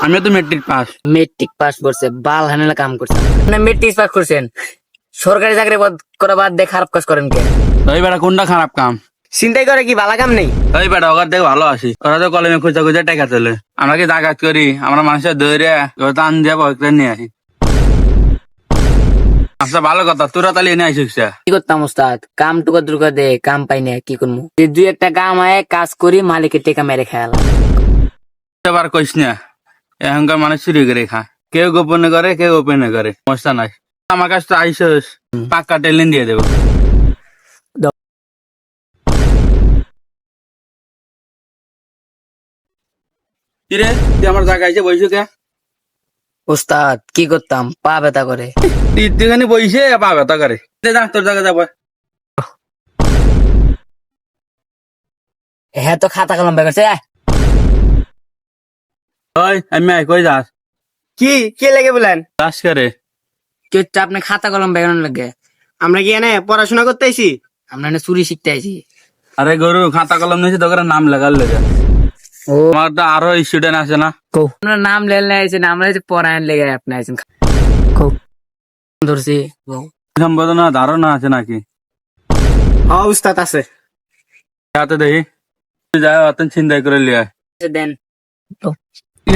আমিও তো matric pass. Matric pass করছে, বাল হানেলা কাম করছে। মানে মেট্রিক পাস করছেন, সরকারি চাকরি করা বাদ দিয়ে খারাপ কাজ করেন কে? ওই বেটা কোনটা খারাপ কাম? চিন্তাই করে কি ভালো কাম নেই? ওই বেটা ওখান থেকে ভালো আছি, ওরা তো কলমে খুঁজে খুঁজে টাকা চলে। আমরা কি ডাকাত করি? আমরা মানুষের দৌড়ে টান দিয়ে পকেটে নিয়ে আসি। আচ্ছা ভালো কথা, তোরা তাহলে এনে আসিস। কি করতাম ওস্তাদ, কাম টুকা দুর্গা দে, কাম পাই না, কি করবো? দুই একটা কাম হয়, কাজ করি, মালিকের টেকা মেরে খেয়ালাম। এবার কইস না, এখনকার মানুষ চুরি করে খা, কেউ গোপনে করে কেউ ওপেনে করে, সমস্যা নাই। আমার কাছে তো আইসস, পাক্কা টেলিন দিয়ে দেবো। কিরে তুই আমার জায়গায় এসে বইস কে? ওস্তাদ কি করতাম, পা ব্যথা করে। তুইখানে বইসে পা ব্যথা করে, যা তোর জায়গায় যাবো। হ্যাঁ তো খাতা কলম বের করছে। ওই আমি কই যাস? কি কে লেগে বলেন? যাস করে কি হচ্ছে আপনি খাতা কলম বেগানোর লাগে? আমরা কি এনে পড়াশোনা করতে আইছি? আমরা এনে চুরি শিখতে আইছি। আরে গরু খাতা কলম নিয়েছি তোকে নাম লেখার লেগে। ও আমার তো আরো স্টুডেন্ট আছে না? আমরা নাম লেলে আইছেন, আমরা পড়ায়ন লেগে আপনি আইছেন। ধরছি সম্বোধনা ধারণা আছে নাকি? হ্যাঁ উস্তাদ আছে। হাতে দেখি তুই যা অত চিন্তাই করে লিয়া। দেন।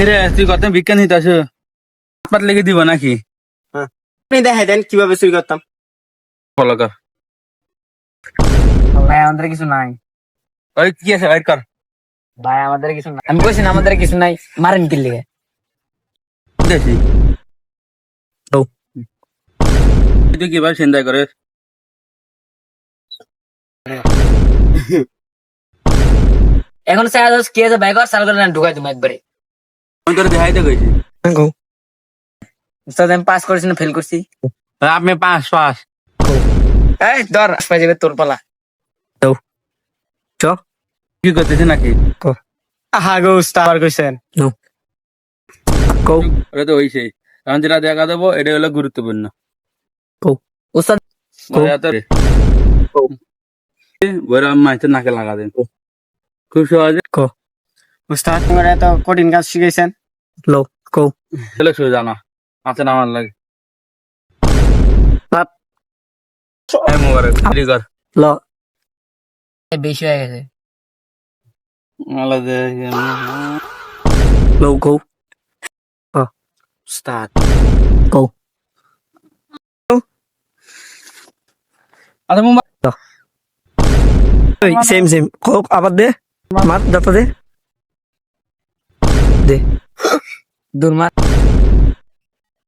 রে তুই কত বিজ্ঞান হিত আছো, হাত লেগে দিব নাকি? আপনি দেখাই দেন কিভাবে চুরি করতাম। ফলো কর। ভাই আমাদের কিছু নাই। ওই কি আছে বাইর কর। ভাই আমাদের কিছু নাই, আমি বলছি না আমাদের কিছু নাই, মারেন কি লিগে? দেখি তুই কিভাবে চিন্তাই করে? এখন স্যার কি আছে বাইক চাল করে ঢুকাই তুমি একবারে। আমি তোর দেখাইতে কইছি। উস্তাদ আমি পাস করছি না ফেল করছি? আপনি পাস পাস। এই ধর আসপাই যাবে তোর পালা। কি করতেছি নাকি? আহা গো উস্তাদ আবার কইছেন। ওটা তো হইছেই, কারণ যেটা দেখা দেবো এটা হলো গুরুত্বপূর্ণ। উস্তাদ বইরা মাইতে নাকে লাগা দেন খুব সহজে। উস্তাদ তোমরা এত কঠিন কাজ শিখাইছেন। চলে সোজা না আছে না আমার লাগে। এই মোবারক রেডি কর। বেশি হয়ে গেছে। আলাদা উস্তাদ আচ্ছা মোবাইল সেম সেম কোক আবার দে মাত দাতা দে দূর মার।